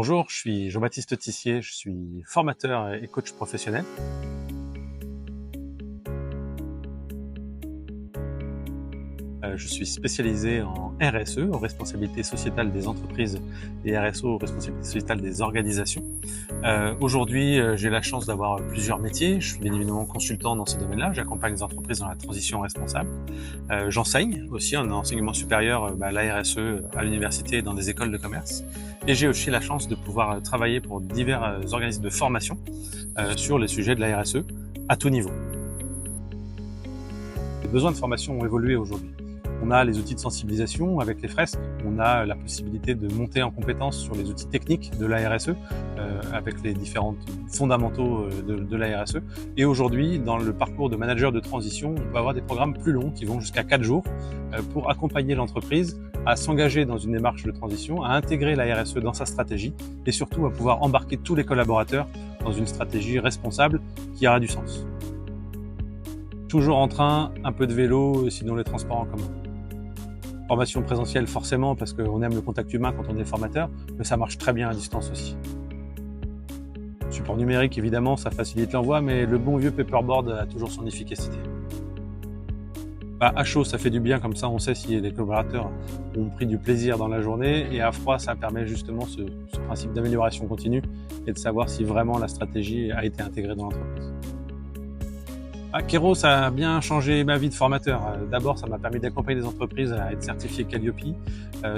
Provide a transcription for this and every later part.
Bonjour, je suis Jean-Baptiste Tissier, je suis formateur et coach professionnel. Je suis spécialisé en RSE, en responsabilité sociétale des entreprises, et RSO, responsabilité sociétale des organisations. Aujourd'hui, j'ai la chance d'avoir plusieurs métiers. Je suis bien évidemment consultant dans ces domaines-là. J'accompagne les entreprises dans la transition responsable. J'enseigne aussi en enseignement supérieur la RSE à l'université et dans des écoles de commerce. Et j'ai aussi la chance de pouvoir travailler pour divers organismes de formation sur les sujets de la RSE à tout niveau. Les besoins de formation ont évolué aujourd'hui. On a les outils de sensibilisation avec les fresques, on a la possibilité de monter en compétence sur les outils techniques de la RSE avec les différents fondamentaux de la RSE. Et aujourd'hui, dans le parcours de manager de transition, on peut avoir des programmes plus longs qui vont jusqu'à 4 jours pour accompagner l'entreprise à s'engager dans une démarche de transition, à intégrer la RSE dans sa stratégie et surtout à pouvoir embarquer tous les collaborateurs dans une stratégie responsable qui aura du sens. Toujours en train, un peu de vélo, sinon les transports en commun. Formation présentielle forcément parce qu'on aime le contact humain quand on est formateur, mais ça marche très bien à distance aussi. Support numérique évidemment, ça facilite l'envoi, mais le bon vieux paperboard a toujours son efficacité. À chaud, ça fait du bien, comme ça on sait si les collaborateurs ont pris du plaisir dans la journée, et à froid, ça permet justement ce principe d'amélioration continue et de savoir si vraiment la stratégie a été intégrée dans l'entreprise. Kero, ça a bien changé ma vie de formateur. D'abord, ça m'a permis d'accompagner des entreprises à être certifié Calliope.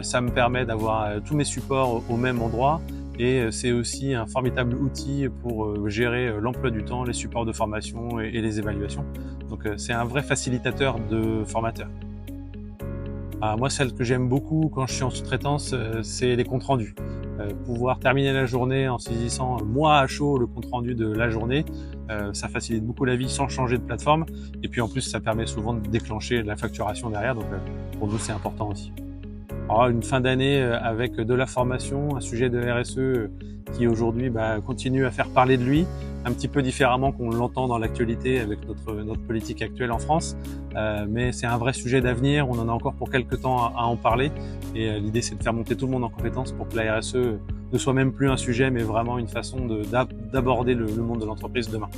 Ça me permet d'avoir tous mes supports au même endroit. Et c'est aussi un formidable outil pour gérer l'emploi du temps, les supports de formation et les évaluations. Donc c'est un vrai facilitateur de formateurs. Moi, celle que j'aime beaucoup quand je suis en sous-traitance, c'est les comptes rendus. Pouvoir terminer la journée en saisissant moi à chaud le compte rendu de la journée, ça facilite beaucoup la vie sans changer de plateforme. Et puis en plus, ça permet souvent de déclencher de la facturation derrière. Donc pour nous, c'est important aussi. Alors, une fin d'année avec de la formation, un sujet de RSE qui aujourd'hui continue à faire parler de lui, un petit peu différemment qu'on l'entend dans l'actualité avec notre politique actuelle en France. Mais c'est un vrai sujet d'avenir, on en a encore pour quelques temps à en parler. Et l'idée, c'est de faire monter tout le monde en compétences pour que la RSE ne soit même plus un sujet, mais vraiment une façon d'aborder le monde de l'entreprise demain.